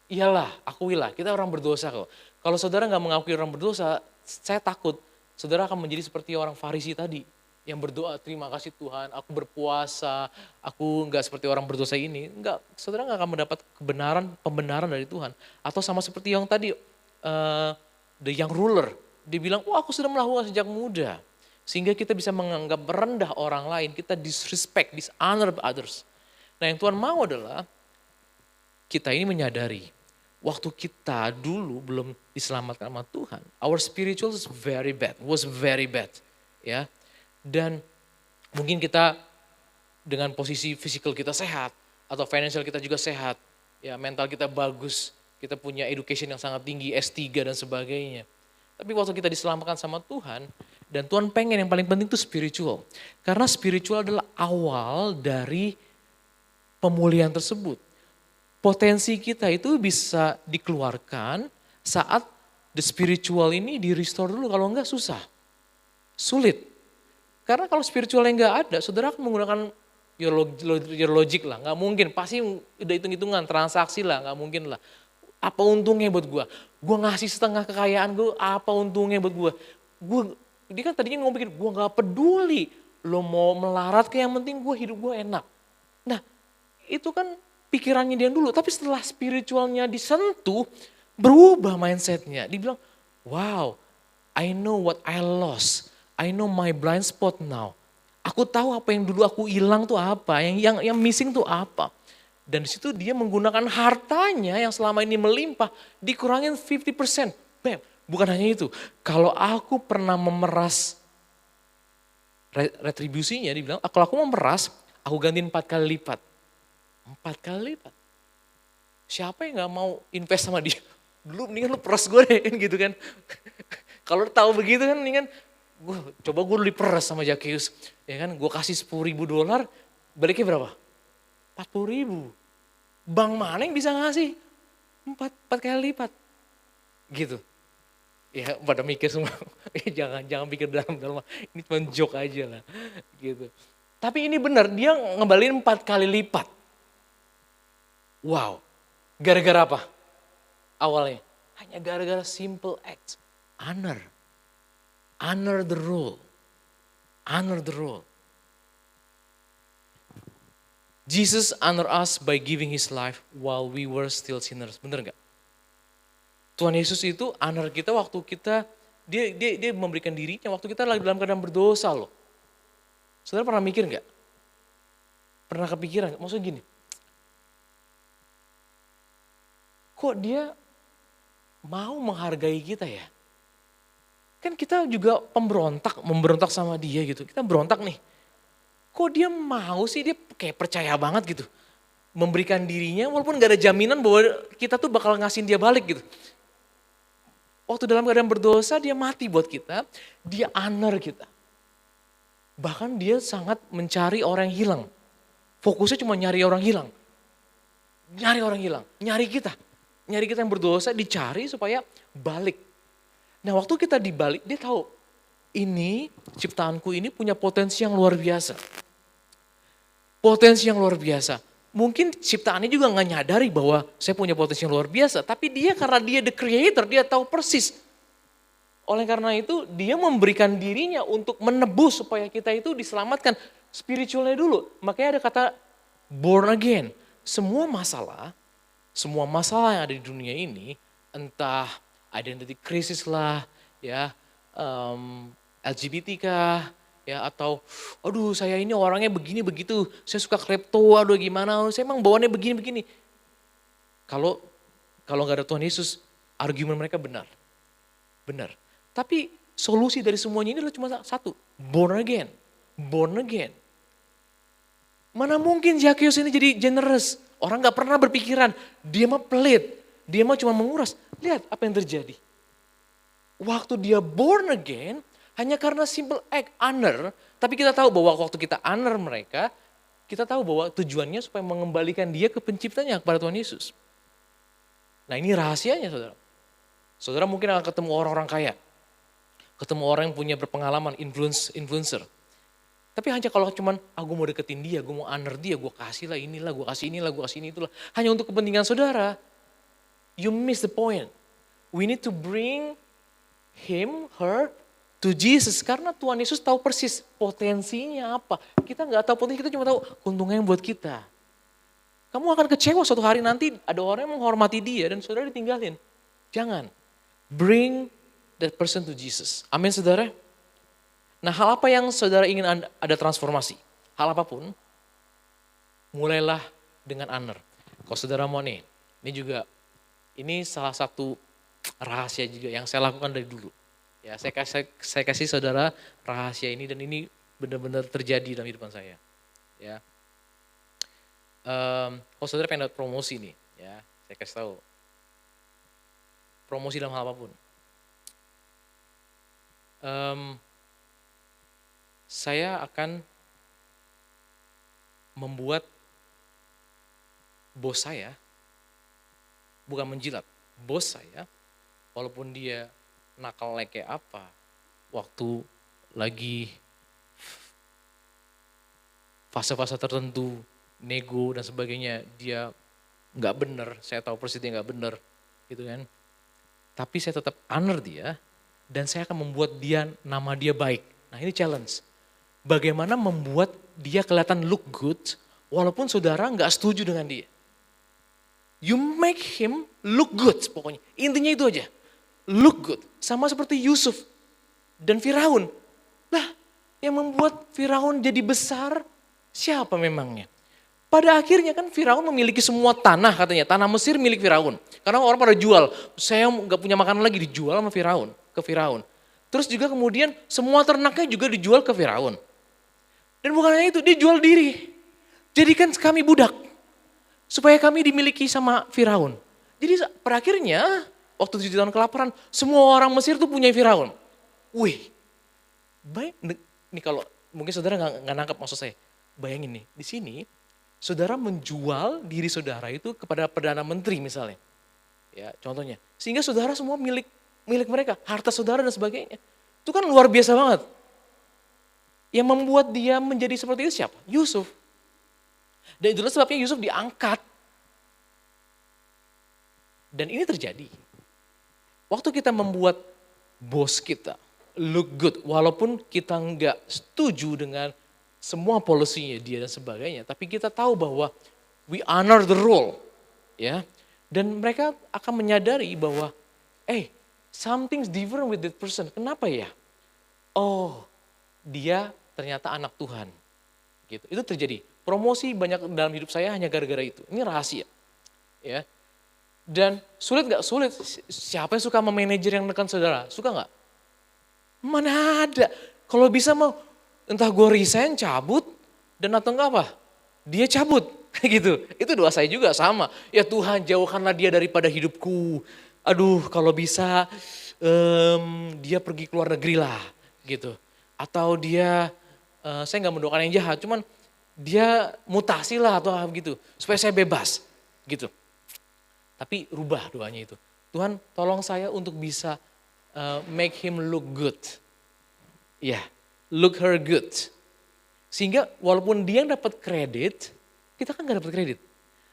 Iyalah, akuilah, kita orang berdosa kok. Kalau saudara gak mengakui orang berdosa, saya takut saudara akan menjadi seperti orang Farisi tadi. Yang berdoa, terima kasih Tuhan, aku berpuasa, aku gak seperti orang berdosa ini. Enggak, saudara gak akan mendapat pembenaran dari Tuhan. Atau sama seperti yang tadi, the young ruler. Dia bilang, aku sudah melakukan sejak muda. Sehingga kita bisa menganggap rendah orang lain, kita disrespect, dishonor others. Nah yang Tuhan mau adalah, kita ini menyadari, waktu kita dulu belum diselamatkan sama Tuhan, our spiritual was very bad. Ya. Dan mungkin kita dengan posisi fisikal kita sehat, atau financial kita juga sehat, ya mental kita bagus, kita punya education yang sangat tinggi, S3 dan sebagainya. Tapi waktu kita diselamatkan sama Tuhan, dan Tuhan pengen yang paling penting itu spiritual. Karena spiritual adalah awal dari pemulihan tersebut. Potensi kita itu bisa dikeluarkan saat the spiritual ini di restore dulu, kalau enggak susah, sulit. Karena kalau spiritualnya enggak ada, saudara akan menggunakan your logic lah, nggak mungkin, pasti udah hitung-hitungan, transaksi lah, nggak mungkin lah. Apa untungnya buat gue? Gue ngasih setengah kekayaan gue, apa untungnya buat gue? Dia kan tadinya ngomong pikir, gue gak peduli. Lo mau melarat ke yang penting gue hidup gue enak. Nah itu kan pikirannya dia dulu. Tapi setelah spiritualnya disentuh, berubah mindsetnya. Dia bilang, wow, I know what I lost. I know my blind spot now. Aku tahu apa yang dulu aku hilang tuh apa, yang missing tuh apa. Dan di situ dia menggunakan hartanya yang selama ini melimpah, dikurangin 50%. Bam, bukan hanya itu. Kalau aku pernah memeras retribusinya, dia bilang, kalau aku memeras, aku gantiin 4 kali lipat. 4 kali lipat. Siapa yang gak mau invest sama dia? Dulu mendingan lu peras gue deh, gitu kan. Kalau tahu begitu kan, mendingan coba gue diperas sama Zacchaeus. Ya kan, gue kasih $10,000, baliknya berapa? 40.000. Bank mana yang bisa ngasih 4 kali lipat? Gitu. Ya pada mikir semua, jangan pikir dalam, ini cuma joke aja lah. Gitu. Tapi ini benar, dia ngembalin 4 kali lipat. Wow, gara-gara apa awalnya? Hanya gara-gara simple act. Honor. Honor the rule. Honor the rule. Jesus honor us by giving his life while we were still sinners. Bener gak? Tuhan Yesus itu honor kita waktu kita, dia memberikan dirinya waktu kita lagi dalam keadaan berdosa loh. Saudara pernah mikir gak? Pernah kepikiran gak? Maksudnya gini, kok dia mau menghargai kita ya? Kan kita juga memberontak sama dia gitu. Kita berontak nih. Kok dia mau sih, dia kayak percaya banget gitu. Memberikan dirinya walaupun gak ada jaminan bahwa kita tuh bakal ngasihin dia balik gitu. Waktu dalam keadaan berdosa dia mati buat kita, dia honor kita. Bahkan dia sangat mencari orang yang hilang. Fokusnya cuma nyari orang hilang. Nyari orang hilang, nyari kita. Nyari kita yang berdosa dicari supaya balik. Nah waktu kita dibalik dia tahu ini ciptaanku ini punya potensi yang luar biasa. Potensi yang luar biasa. Mungkin ciptaannya juga gak nyadari bahwa saya punya potensi yang luar biasa. Tapi dia karena dia the creator, dia tahu persis. Oleh karena itu dia memberikan dirinya untuk menebus supaya kita itu diselamatkan spiritualnya dulu. Makanya ada kata born again. Semua masalah yang ada di dunia ini, entah identity crisis lah, ya, LGBT kah, ya atau aduh saya ini orangnya begini begitu, saya suka klepto, aduh gimana, saya emang bawaannya begini. Kalau nggak ada Tuhan Yesus, argumen mereka benar. Tapi solusi dari semuanya ini adalah cuma satu, born again. Mana mungkin Zakheus ini jadi generous? Orang nggak pernah berpikiran, dia mah pelit, dia mah cuma menguras. Lihat apa yang terjadi. Waktu dia born again, hanya karena simple act honor, tapi kita tahu bahwa waktu kita honor mereka, kita tahu bahwa tujuannya supaya mengembalikan dia ke penciptanya, kepada Tuhan Yesus. Nah ini rahasianya saudara. Saudara mungkin akan ketemu orang-orang kaya, ketemu orang yang punya berpengalaman, influencer. Tapi hanya kalau cuman, gue mau deketin dia, gue mau honor dia, gue kasih lah inilah, gue kasih ini itulah. Hanya untuk kepentingan saudara, you miss the point. We need to bring him, her, to Jesus, karena Tuhan Yesus tahu persis potensinya apa. Kita nggak tahu potensi, kita cuma tahu untungnya yang buat kita. Kamu akan kecewa suatu hari nanti ada orang yang menghormati dia dan saudara ditinggalin. Jangan. Bring that person to Jesus. Amin saudara. Nah hal apa yang saudara ingin ada transformasi? Hal apapun, mulailah dengan honor. Kalau saudara mau nih, ini salah satu rahasia juga yang saya lakukan dari dulu. Ya, saya kasih saudara rahasia ini dan ini benar-benar terjadi dalam kehidupan saya. Ya, kalau saudara pengen dapat promosi nih, ya, saya kasih tahu. Promosi dalam hal apapun. Saya akan membuat bos saya, bukan menjilat, bos saya, walaupun dia nakal kayak apa, waktu lagi fase-fase tertentu, nego dan sebagainya, dia nggak benar, saya tahu persis dia nggak benar, gitu kan. Tapi saya tetap honor dia, dan saya akan membuat nama dia baik. Nah ini challenge. Bagaimana membuat dia kelihatan look good, walaupun saudara nggak setuju dengan dia. You make him look good pokoknya. Intinya itu aja. Look good. Sama seperti Yusuf dan Firaun. Lah yang membuat Firaun jadi besar siapa memangnya? Pada akhirnya kan Firaun memiliki semua tanah katanya. Tanah Mesir milik Firaun. Karena orang pada jual. Saya nggak punya makanan lagi dijual sama Firaun. Ke Firaun. Terus juga kemudian semua ternaknya juga dijual ke Firaun. Dan bukan hanya itu, dia jual diri. Jadikan kami budak. Supaya kami dimiliki sama Firaun. Jadi pada akhirnya waktu 7 tahun kelaparan, semua orang Mesir tuh punya Firaun. Wih, baik. Ini kalau mungkin saudara nggak nangkap maksud saya. Bayangin nih, di sini saudara menjual diri saudara itu kepada Perdana Menteri misalnya. Ya, contohnya. Sehingga saudara semua milik mereka, harta saudara dan sebagainya. Itu kan luar biasa banget. Yang membuat dia menjadi seperti itu siapa? Yusuf. Dan itulah sebabnya Yusuf diangkat. Dan ini terjadi. Waktu kita membuat bos kita look good, walaupun kita nggak setuju dengan semua polisinya dia dan sebagainya, tapi kita tahu bahwa we honor the role, ya. Dan mereka akan menyadari bahwa, something's different with that person. Kenapa ya? Oh, dia ternyata anak Tuhan. Gitu. Itu terjadi. Promosi banyak dalam hidup saya hanya gara-gara itu. Ini rahasia. Ya. Dan sulit gak? Sulit. Siapa yang suka sama manajer yang nekan saudara? Suka gak? Mana ada. Kalau bisa mau entah gue resign, cabut, dan atau enggak apa? Dia cabut. Gitu. Itu doa saya juga sama. Ya Tuhan jauhkanlah dia daripada hidupku. Aduh kalau bisa dia pergi ke luar negeri lah. Gitu. Atau dia, saya gak mendoakan yang jahat, cuman dia mutasi lah atau gitu. Supaya saya bebas. Gitu. Tapi rubah doanya itu. Tuhan tolong saya untuk bisa make him look good. Ya, look her good. Sehingga walaupun dia yang dapat kredit, kita kan gak dapat kredit.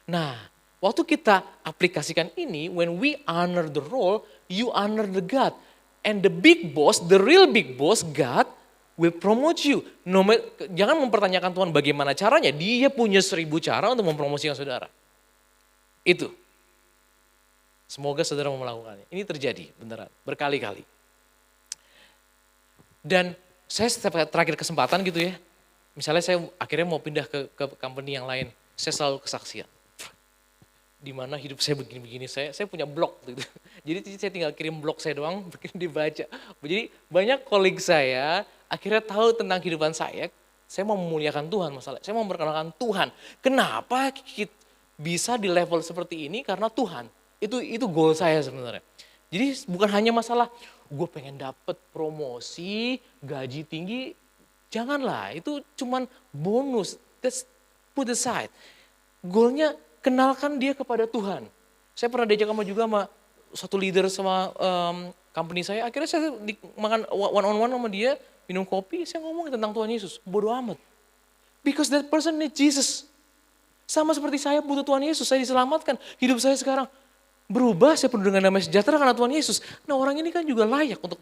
Nah, waktu kita aplikasikan ini, when we honor the role, you honor the God. And the big boss, the real big boss, God, will promote you. Jangan mempertanyakan Tuhan bagaimana caranya, dia punya 1000 cara untuk mempromosikan saudara. Itu. Semoga saudara mau melakukannya. Ini terjadi beneran, berkali-kali. Dan saya setiap terakhir kesempatan gitu ya, misalnya saya akhirnya mau pindah ke company yang lain, saya selalu kesaksian. Di mana hidup saya begini-begini, saya punya blog gitu. Jadi saya tinggal kirim blog saya doang, bikin dibaca. Jadi banyak koleg saya akhirnya tahu tentang kehidupan saya mau memuliakan Tuhan masalah. Saya mau memperkenalkan Tuhan. Kenapa kita bisa di level seperti ini? Karena Tuhan. Itu goal saya sebenarnya. Jadi bukan hanya masalah gue pengen dapet promosi, gaji tinggi, janganlah. Itu cuman bonus. That's put aside. Goalnya kenalkan dia kepada Tuhan. Saya pernah diajak juga sama satu leader sama company saya. Akhirnya saya makan one on one sama dia, minum kopi, saya ngomongin tentang Tuhan Yesus. Bodoh amat. Because that person need Jesus. Sama seperti saya butuh Tuhan Yesus, saya diselamatkan. Hidup saya sekarang berubah, saya penuh dengan damai sejahtera karena Tuhan Yesus. Nah orang ini kan juga layak untuk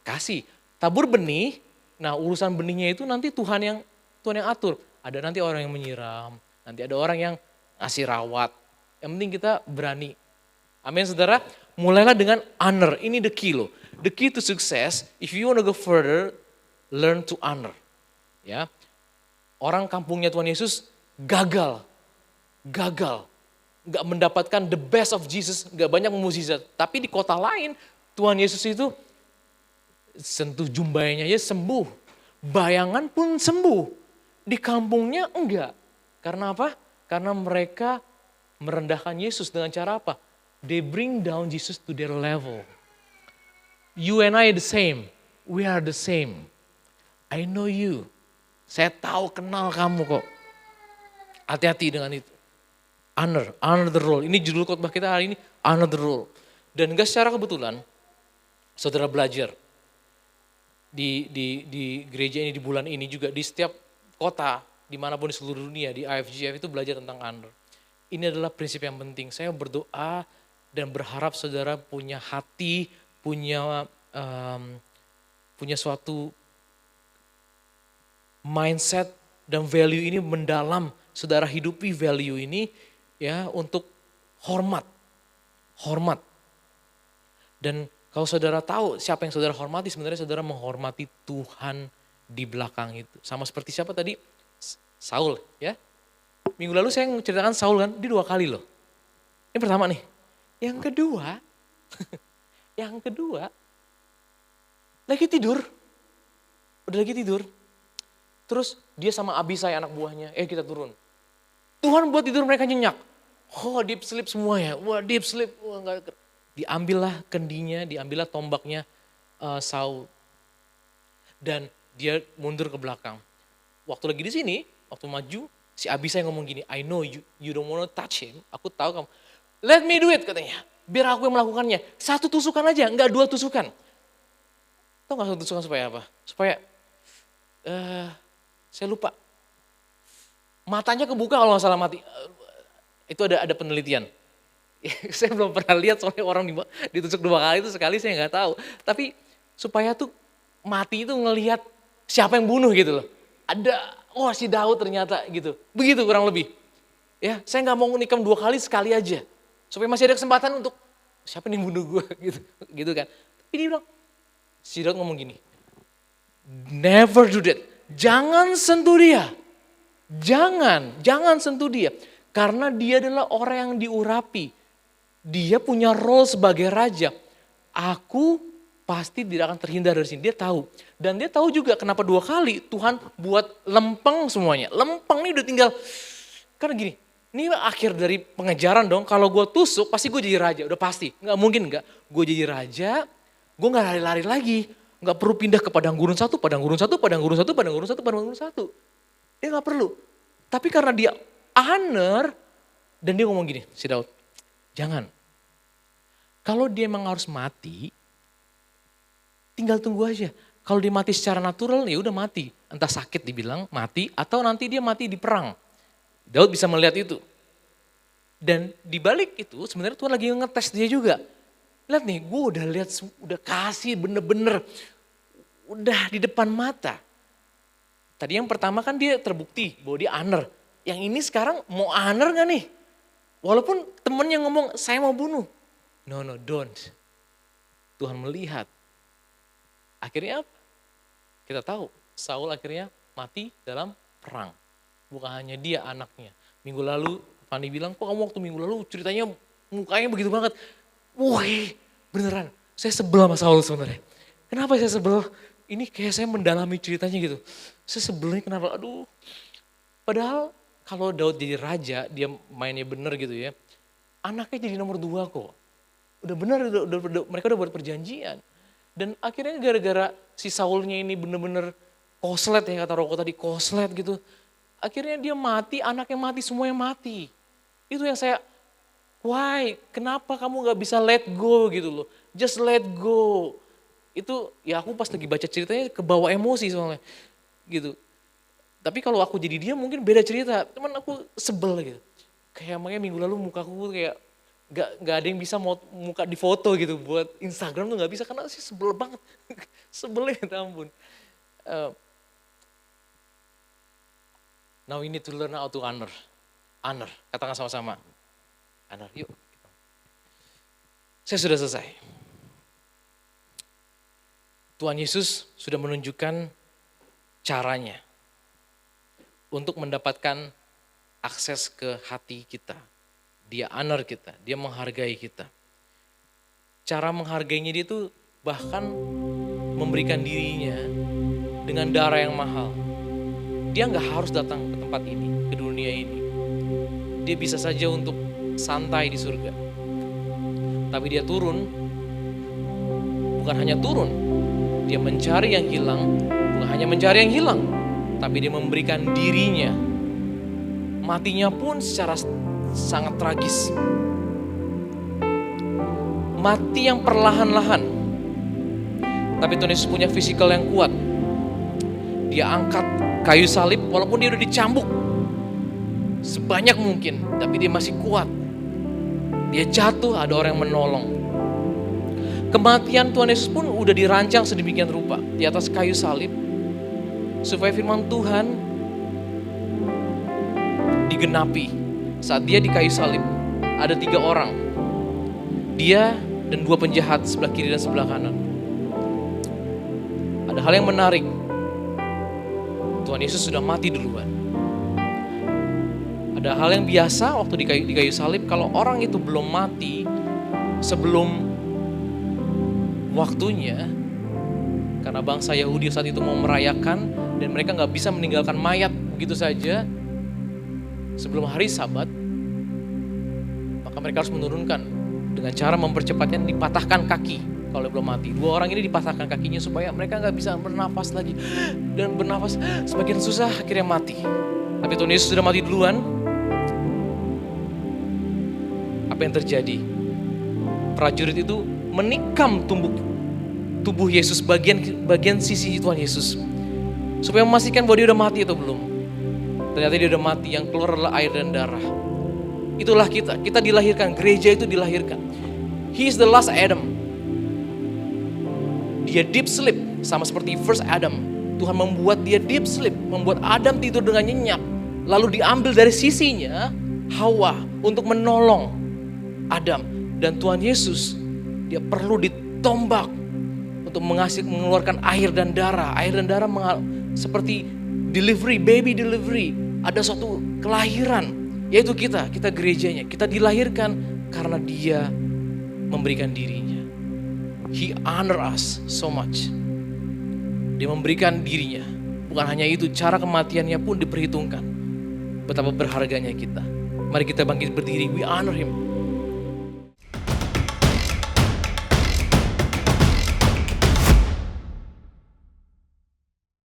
kasih. Tabur benih, nah urusan benihnya itu nanti Tuhan yang atur. Ada nanti orang yang menyiram, nanti ada orang yang ngasih rawat. Yang penting kita berani. Amin saudara, mulailah dengan honor, ini the key loh. The key to success, if you want to go further, learn to honor. Ya, orang kampungnya Tuhan Yesus gagal. Gak mendapatkan the best of Jesus, gak banyak mukjizat. Tapi di kota lain, Tuhan Yesus itu sentuh jumbainya aja sembuh. Bayangan pun sembuh. Di kampungnya enggak. Karena apa? Karena mereka merendahkan Yesus dengan cara apa? They bring down Jesus to their level. You and I are the same. We are the same. I know you. Saya tahu kenal kamu kok. Hati-hati dengan itu. Honor the role. Ini judul khotbah kita hari ini, honor the role. Dan enggak secara kebetulan, saudara belajar di gereja ini di bulan ini juga di setiap kota, dimanapun di seluruh dunia, di IFGF itu belajar tentang honor. Ini adalah prinsip yang penting. Saya berdoa dan berharap saudara punya hati, punya suatu mindset dan value ini mendalam. Saudara hidupi value ini ya untuk hormat. Dan kalau saudara tahu siapa yang saudara hormati, sebenarnya saudara menghormati Tuhan di belakang itu. Sama seperti siapa tadi? Saul ya. Minggu lalu saya menceritakan Saul kan, dia 2 kali loh. Ini pertama nih. Yang kedua, lagi tidur. Udah lagi tidur. Terus dia sama Abisai anak buahnya, kita turun. Tuhan buat tidur mereka nyenyak. Oh deep sleep semua ya, wah deep sleep. Wah, enggak. Diambillah kendinya, diambillah tombaknya Saul. Dan dia mundur ke belakang. Waktu lagi di sini, waktu maju, si Abisai ngomong gini, I know you don't want to touch him, aku tahu kamu. Let me do it katanya, biar aku yang melakukannya. 1 tusukan aja, enggak 2 tusukan. Tahu gak 1 tusukan supaya apa? Supaya, saya lupa. Matanya kebuka kalau gak salah mati. Itu ada penelitian. Saya belum pernah lihat soalnya orang ditusuk 2 kali itu, sekali saya nggak tahu. Tapi supaya tuh mati itu ngelihat siapa yang bunuh gitu loh. Ada, oh si Daud ternyata gitu. Begitu kurang lebih. Ya, saya nggak mau nikam 2 kali, sekali aja. Supaya masih ada kesempatan untuk siapa nih yang bunuh gue gitu. Gitu kan. Tapi dia bilang, si Daud ngomong gini, never do that. Jangan sentuh dia. Jangan sentuh dia. Karena dia adalah orang yang diurapi. Dia punya role sebagai raja. Aku pasti tidak akan terhindar dari sini. Dia tahu. Dan dia tahu juga kenapa 2 kali Tuhan buat lempeng semuanya. Lempeng ini udah tinggal, karena gini, ini akhir dari pengejaran dong. Kalau gue tusuk pasti gue jadi raja, udah pasti. Nggak mungkin nggak. Gue jadi raja, gue nggak lari-lari lagi. Nggak perlu pindah ke padang gurun satu, padang gurun satu, padang gurun satu, padang gurun satu, padang gurun satu. Dia nggak perlu. Tapi karena dia honor, dan dia ngomong gini, si Daud, jangan. Kalau dia emang harus mati, tinggal tunggu aja. Kalau dia mati secara natural, ya udah mati. Entah sakit dibilang mati, atau nanti dia mati di perang. Daud bisa melihat itu. Dan di balik itu sebenarnya Tuhan lagi ngetes dia juga. Lihat nih, gue udah lihat, udah kasih bener-bener, udah di depan mata. Tadi yang pertama kan dia terbukti bahwa dia honor. Yang ini sekarang mau honor gak nih? Walaupun temennya ngomong, saya mau bunuh. No, don't. Tuhan melihat. Akhirnya apa? Kita tahu, Saul akhirnya mati dalam perang. Bukan hanya dia, anaknya. Minggu lalu, Fanny bilang, kok kamu waktu minggu lalu ceritanya mukanya begitu banget. Wih, beneran. Saya sebel sama Saul sebenarnya. Kenapa saya sebel? Ini kayak saya mendalami ceritanya gitu. Saya sebelnya kenapa? Aduh. Padahal kalau Daud jadi raja, dia mainnya bener gitu ya. Anaknya jadi nomor 2 kok. Udah bener, mereka udah buat perjanjian. Dan akhirnya gara-gara si Saulnya ini bener-bener koslet ya, kata Roko tadi, koslet gitu. Akhirnya dia mati, anaknya mati, semuanya mati. Itu yang saya, why? Kenapa kamu gak bisa let go gitu loh. Just let go. Itu ya aku pas lagi baca ceritanya kebawa emosi soalnya gitu. Tapi kalau aku jadi dia mungkin beda cerita. Cuman aku sebel gitu. Kayak makanya minggu lalu mukaku kayak gak ada yang bisa muka di foto gitu. Buat Instagram tuh gak bisa karena sih sebel banget. Sebelnya minta ampun. Now we need to learn how to honor. Honor, katakan sama-sama. Honor, yuk. Saya sudah selesai. Tuhan Yesus sudah menunjukkan caranya untuk mendapatkan akses ke hati kita. Dia honor kita, dia menghargai kita. Cara menghargainya dia itu bahkan memberikan dirinya dengan darah yang mahal. Dia nggak harus datang ke tempat ini, ke dunia ini. Dia bisa saja untuk santai di surga. Tapi dia turun, bukan hanya turun, dia mencari yang hilang, bukan hanya mencari yang hilang, tapi dia memberikan dirinya. Matinya pun secara sangat tragis. Mati yang perlahan-lahan. Tapi Tuhan Yesus punya fisikal yang kuat. Dia angkat kayu salib walaupun dia udah dicambuk sebanyak mungkin, tapi dia masih kuat. Dia jatuh, ada orang yang menolong. Kematian Tuhan Yesus pun udah dirancang sedemikian rupa di atas kayu salib supaya firman Tuhan digenapi. Saat dia di kayu salib ada 3 orang, dia dan 2 penjahat sebelah kiri dan sebelah kanan. Ada hal yang menarik, Tuhan Yesus sudah mati duluan. Ada hal yang biasa waktu di kayu salib, kalau orang itu belum mati sebelum waktunya, karena bangsa Yahudi saat itu mau merayakan dan mereka gak bisa meninggalkan mayat begitu saja sebelum hari Sabat, maka mereka harus menurunkan dengan cara mempercepatnya, dipatahkan kaki kalau belum mati. 2 orang ini dipatahkan kakinya supaya mereka gak bisa bernafas lagi, dan bernafas semakin susah, akhirnya mati. Tapi Tuhan Yesus sudah mati duluan. Apa yang terjadi? Prajurit itu menikam tubuh Yesus, bagian sisi Tuhan Yesus, supaya memastikan bahwa dia udah mati atau belum. Ternyata dia udah mati, yang keluar adalah air dan darah. Itulah kita. Kita dilahirkan, gereja itu dilahirkan. He is the last Adam. Dia deep sleep, sama seperti first Adam. Tuhan membuat dia deep sleep, membuat Adam tidur dengan nyenyak. Lalu diambil dari sisinya Hawa untuk menolong Adam. Dan Tuhan Yesus, dia perlu ditombak untuk mengeluarkan air dan darah. Air dan darah seperti delivery, baby delivery. Ada suatu kelahiran, yaitu kita gerejanya. Kita dilahirkan karena dia memberikan dirinya. He honor us so much. Dia memberikan dirinya. Bukan hanya itu, cara kematiannya pun diperhitungkan. Betapa berharganya kita. Mari kita bangkit berdiri, we honor him.